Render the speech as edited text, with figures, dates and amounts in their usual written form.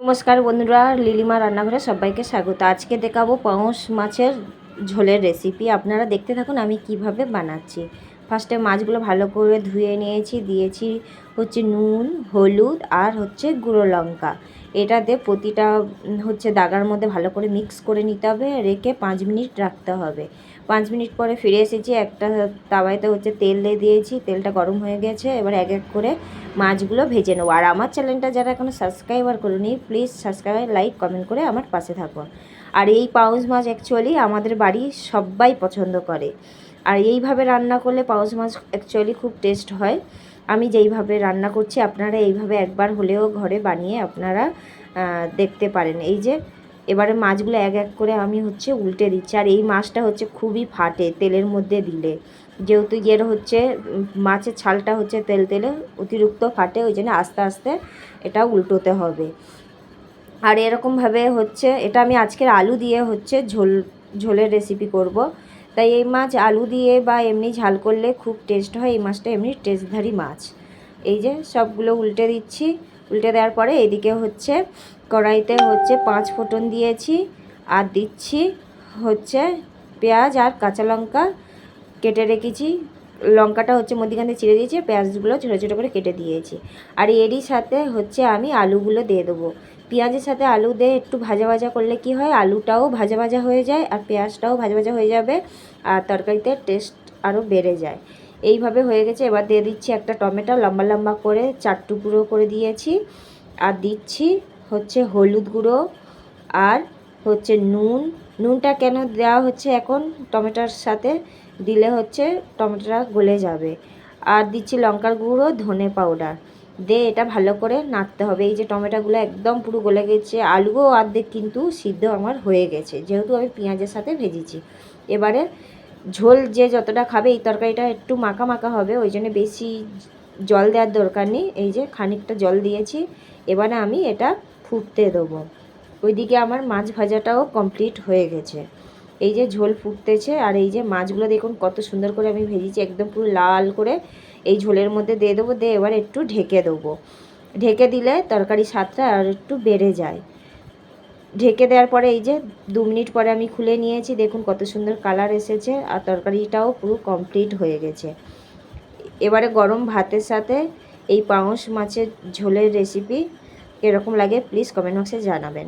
নমস্কার বন্ধুরা, লিলিমা রান্নাঘরে সবাইকে স্বাগত। আজকে দেখাবো পাঙাশ মাছের ঝোলের রেসিপি। আপনারা দেখতে থাকুন আমি কিভাবে বানাচ্ছি। ফার্স্টে মাছগুলো ভালো করে ধুয়ে নিয়েছি, দিয়েছি হচ্ছে নুন, হলুদ আর হচ্ছে গুঁড়ো লঙ্কা। এটা দিয়ে প্রতিটা হচ্ছে দাগার মধ্যে ভালো করে মিক্স করে নিতে হবে, রেখে 5 মিনিট রাখতে হবে। 5 মিনিট পরে ফিরে এসেছি, একটা তাওয়াতে হচ্ছে তেল দিয়ে দিয়েছি, তেলটা গরম হয়ে গেছে। এবার এক এক করে মাছগুলো ভেজে নেবো। আর আমার চ্যানেলটা যারা এখনও সাবস্ক্রাইবার করুনি, প্লিজ সাবস্ক্রাইব, লাইক, কমেন্ট করে আমার পাশে থাকুন। আর এই পাঙাশ মাছ অ্যাকচুয়ালি আমাদের বাড়ির সবাই পছন্দ করে। আর এইভাবে রান্না করলে পাঙাশ মাছ অ্যাকচুয়ালি খুব টেস্ট হয়। আমি যেইভাবে রান্না করছি আপনারা এইভাবে একবার হলেও ঘরে বানিয়ে আপনারা দেখতে পারেন। এই যে এবারে মাছগুলো এক এক করে আমি হচ্ছে উল্টে দিচ্ছি। আর এই মাছটা হচ্ছে খুবই ফাটে তেলের মধ্যে দিলে, যেহেতু এর হচ্ছে মাছের ছালটা হচ্ছে তেল তেলে অতিরিক্ত ফাটে, ওই জন্য আস্তে আস্তে এটা উল্টোতে হবে। আর এরকমভাবে হচ্ছে এটা আমি আজকের আলু দিয়ে হচ্ছে ঝোলের রেসিপি করব। তাই এই মাছ আলু দিয়ে বা এমনি ঝাল করলে খুব টেস্ট হয়। এই মাছটা এমনি টেস্টধারী মাছ। এই যে সবগুলো উল্টে দিচ্ছি। উল্টে দেওয়ার পরে এদিকে হচ্ছে কড়াইতে হচ্ছে 5 ফোঁটন দিয়েছি, আর দিচ্ছি হচ্ছে পেঁয়াজ আর কাঁচা লঙ্কা কেটে রেখেছি। লঙ্কাটা হচ্ছে মধ্যিখানে চিড়ে দিয়েছি, পেঁয়াজগুলো ছোটো ছোটো করে কেটে দিয়েছি। আর এরই সাথে হচ্ছে আমি আলুগুলো দিয়ে দেবো। পেঁয়াজের সাথে আলু দিয়ে একটু ভাজা ভাজা করলে কি হয়, আলুটাও ভাজা ভাজা হয়ে যায় আর পেঁয়াজটাও ভাজা ভাজা হয়ে যাবে, আর তরকারিতে টেস্ট আরও বেড়ে যায়। এইভাবে হয়ে গেছে। এবার দিয়ে দিচ্ছি একটা টমেটো লম্বা লম্বা করে 4 টুকরো করে দিয়েছি। আর দিচ্ছি হচ্ছে হলুদ গুঁড়ো আর হচ্ছে নুনটা কেন দেওয়া হচ্ছে এখন টমেটোর সাথে দিলে হচ্ছে টমেটোটা গলে যাবে। আর দিচ্ছি লঙ্কার গুঁড়ো, ধনে পাউডার দিয়ে এটা ভালো করে নাড়তে হবে। এই যে টমেটোগুলো একদম পুরো গলে গেছে, আলুও অর্ধেক কিন্তু সিদ্ধ আমার হয়ে গেছে, যেহেতু আমি পেঁয়াজের সাথে ভেজেছি। এবারে ঝোল যে যতটা খাবে, এই তরকারিটা একটু মাখা মাখা হবে, ওই জন্য বেশি জল দেওয়ার দরকার নেই। এই যে খানিকটা জল দিয়েছি। এবারে আমি এটা ফুটতে দেবো। ওইদিকে আমার মাছ ভাজাটাও কমপ্লিট হয়ে গেছে। এই যে ঝোল ফুটতেছে, আর এই যে মাছগুলো দেখুন কত সুন্দর করে আমি ভেজেছি, একদম পুরো লাল করে এই ঝোলের মধ্যে দিয়ে দেবো। দিয়ে এবার একটু ঢেকে দেবো। ঢেকে দিলে তরকারির স্বাদটা আর একটু বেড়ে যায়। ঢেকে দেওয়ার পরে এই যে 2 মিনিট পরে আমি খুলে নিয়েছি, দেখুন কত সুন্দর কালার এসেছে, আর তরকারিটাও পুরো কমপ্লিট হয়ে গেছে। এবারে গরম ভাতের সাথে এই পাঙাশ মাছের ঝোলের রেসিপি কীরকম লাগে প্লিজ কমেন্ট বক্সে জানাবেন।